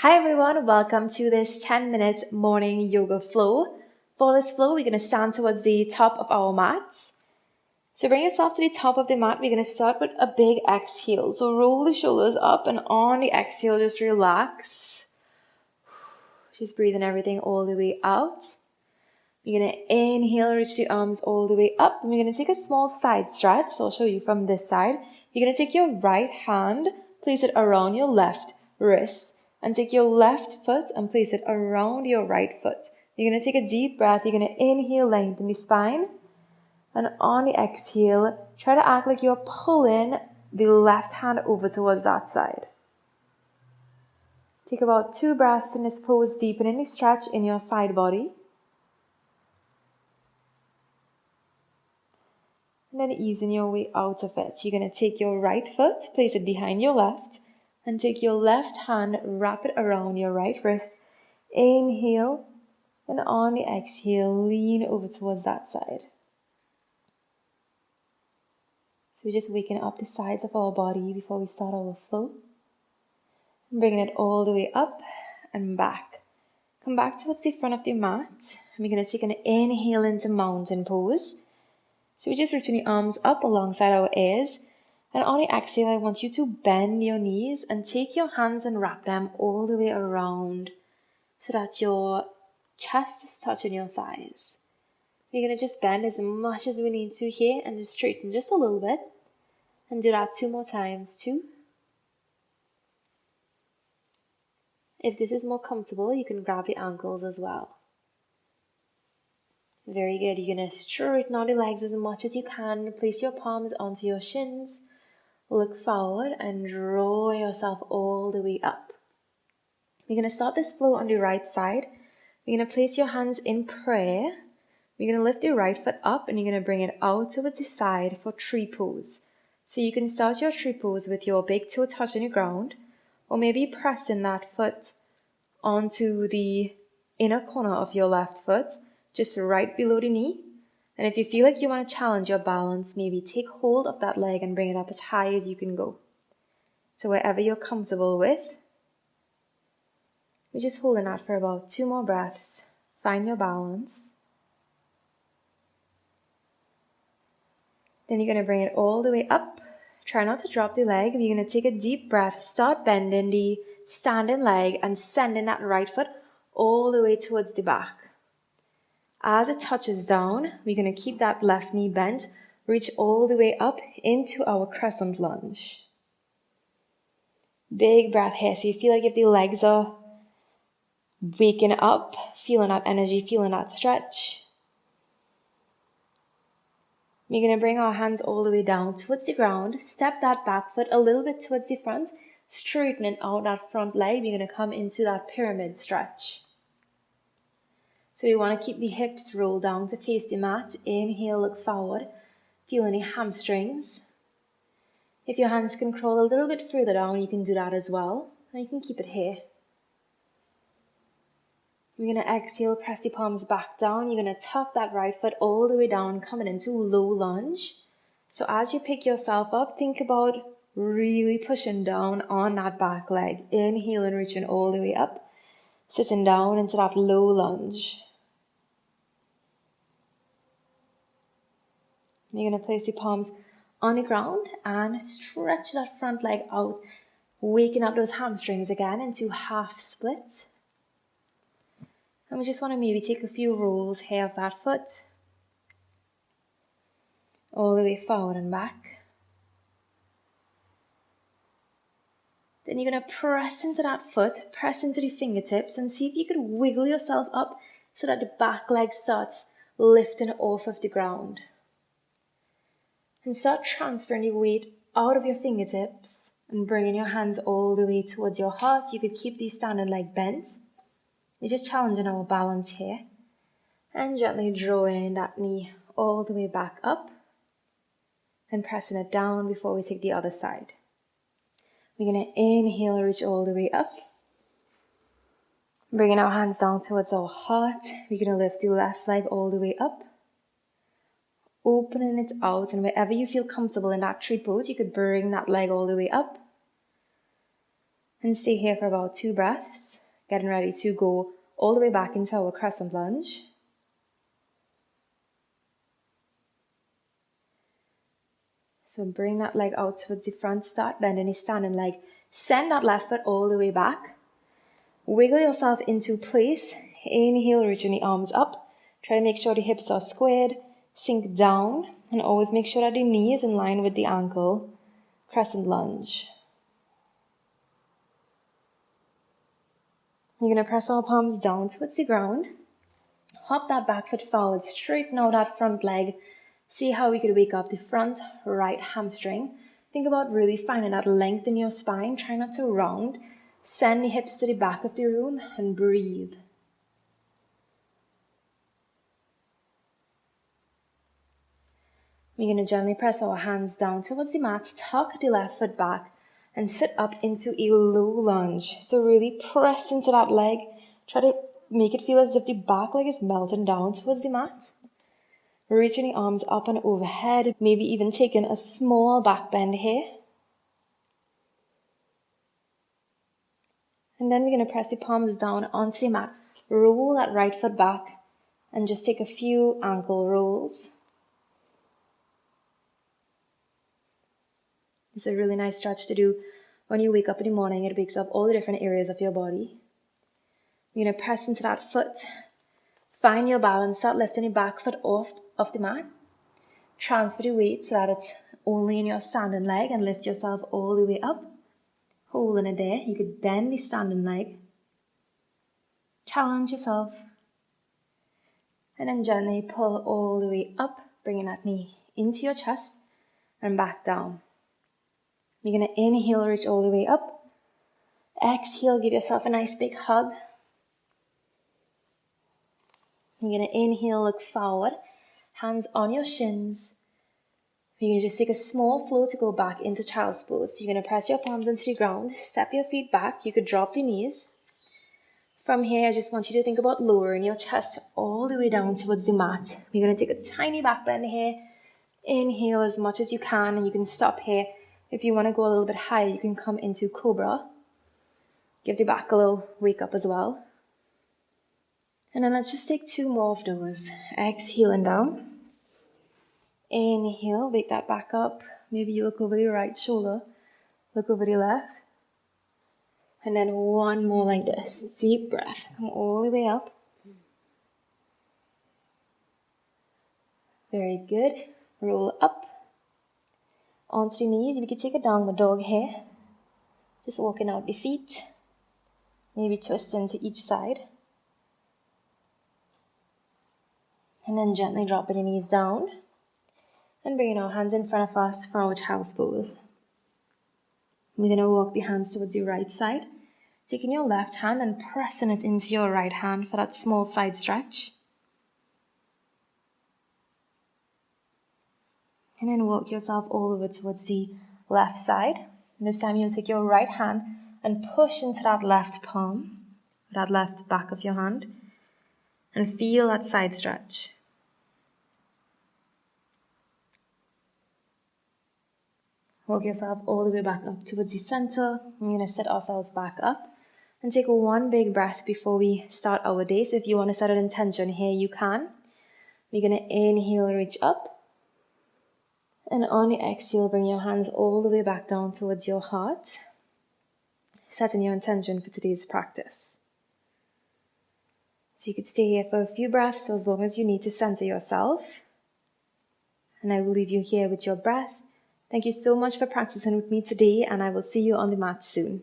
Hi everyone, welcome to this 10-minute morning yoga flow. For this flow, we're going to stand towards the top of our mats. So bring yourself to the top of the mat. We're going to start with a big exhale. So roll the shoulders up, and on the exhale, just relax. Just breathing everything all the way out. You're going to inhale, reach the arms all the way up. And we're going to take a small side stretch. So I'll show you from this side. You're going to take your right hand, place it around your left wrist. And take your left foot and place it around your right foot. You're going to take a deep breath. You're going to inhale, lengthen the spine. And on the exhale, try to act like you're pulling the left hand over towards that side. Take about 2 breaths in this pose, deepening the stretch in your side body. And then easing your way out of it. You're going to take your right foot, place it behind your left. And take your left hand, wrap it around your right wrist. Inhale, and on the exhale, lean over towards that side. So we're just waking up the sides of our body before we start our flow. And bringing it all the way up and back. Come back towards the front of the mat. And we're going to take an inhale into mountain pose. So we're just reaching the arms up alongside our ears. And on the exhale, I want you to bend your knees and take your hands and wrap them all the way around so that your chest is touching your thighs. We're going to just bend as much as we need to here and just straighten just a little bit. And do that 2 more times, 2. If this is more comfortable, you can grab your ankles as well. Very good. You're going to straighten out the legs as much as you can. Place your palms onto your shins. Look forward and draw yourself all the way up. We're going to start this flow on the right side. We're going to place your hands in prayer. We're going to lift your right foot up and you're going to bring it out towards the side for tree pose. So you can start your tree pose with your big toe touching the ground, or maybe pressing that foot onto the inner corner of your left foot, just right below the knee. And if you feel like you want to challenge your balance, maybe take hold of that leg and bring it up as high as you can go. So wherever you're comfortable with, we're just holding that for about 2 more breaths. Find your balance. Then you're going to bring it all the way up. Try not to drop the leg. We're going to take a deep breath. Start bending the standing leg and sending that right foot all the way towards the back. As it touches down, we're going to keep that left knee bent, reach all the way up into our Crescent Lunge. Big breath here. So you feel like if the legs are waking up, feeling that energy, feeling that stretch. We're going to bring our hands all the way down towards the ground. Step that back foot a little bit towards the front, straightening out that front leg. We're going to come into that pyramid stretch. So we want to keep the hips rolled down to face the mat. Inhale, look forward. Feel any hamstrings. If your hands can crawl a little bit further down, you can do that as well. And you can keep it here. We're going to exhale, press the palms back down. You're going to tuck that right foot all the way down, coming into low lunge. So as you pick yourself up, think about really pushing down on that back leg. Inhale and reaching all the way up. Sitting down into that low lunge. You're going to place the palms on the ground and stretch that front leg out, waking up those hamstrings again into half split. And we just want to maybe take a few rolls here of that foot, all the way forward and back. Then you're going to press into that foot, press into the fingertips, and see if you could wiggle yourself up so that the back leg starts lifting off of the ground. And start transferring the weight out of your fingertips and bringing your hands all the way towards your heart. You could keep the standing leg bent. We're just challenging our balance here. And gently drawing that knee all the way back up and pressing it down before we take the other side. We're going to inhale, reach all the way up. Bringing our hands down towards our heart. We're going to lift the left leg all the way up. Opening it out, and wherever you feel comfortable in that tree pose, you could bring that leg all the way up. And stay here for about 2 breaths, getting ready to go all the way back into our Crescent Lunge. So bring that leg out towards the front, start bending the standing leg. Send that left foot all the way back. Wiggle yourself into place. Inhale, reaching the arms up. Try to make sure the hips are squared. Sink down and always make sure that the knee is in line with the ankle. Crescent Lunge. You're going to press our palms down towards the ground. Hop that back foot forward, straighten out that front leg. See how we could wake up the front right hamstring. Think about really finding that length in your spine. Try not to round. Send the hips to the back of the room and breathe. We're going to gently press our hands down towards the mat, tuck the left foot back, and sit up into a low lunge. So really press into that leg. Try to make it feel as if the back leg is melting down towards the mat. Reaching the arms up and overhead, maybe even taking a small back bend here. And then we're going to press the palms down onto the mat. Roll that right foot back and just take a few ankle rolls. It's a really nice stretch to do when you wake up in the morning. It wakes up all the different areas of your body. You're going to press into that foot. Find your balance. Start lifting the back foot off the mat. Transfer the weight so that it's only in your standing leg and lift yourself all the way up. Holding it there. You could bend the standing leg. Challenge yourself. And then gently pull all the way up, bringing that knee into your chest and back down. You're going to inhale, reach all the way up. Exhale, give yourself a nice big hug. You're going to inhale, look forward. Hands on your shins. You're going to just take a small flow to go back into child's pose. So you're going to press your palms into the ground. Step your feet back. You could drop the knees. From here, I just want you to think about lowering your chest all the way down towards the mat. You're going to take a tiny back bend here. Inhale as much as you can, and you can stop here. If you want to go a little bit higher, you can come into Cobra. Give the back a little wake up as well. And then let's just take 2 more of those. Exhaling down. Inhale, wake that back up. Maybe you look over the right shoulder. Look over the left. And then 1 more like this. Deep breath. Come all the way up. Very good. Roll up. Onto the knees. We could take a downward dog here. Just walking out the feet. Maybe twisting to each side. And then gently dropping the knees down. And bringing our hands in front of us for our child's pose. We're going to walk the hands towards your right side. Taking your left hand and pressing it into your right hand for that small side stretch. And then walk yourself all over towards the left side. And this time you'll take your right hand and push into that left palm, that left back of your hand, and feel that side stretch. Walk yourself all the way back up towards the center. We're going to set ourselves back up and take 1 big breath before we start our day. So if you want to set an intention here, you can. We're going to inhale, reach up. And on the exhale, bring your hands all the way back down towards your heart. Setting your intention for today's practice. So you could stay here for a few breaths, so as long as you need to center yourself. And I will leave you here with your breath. Thank you so much for practicing with me today, and I will see you on the mat soon.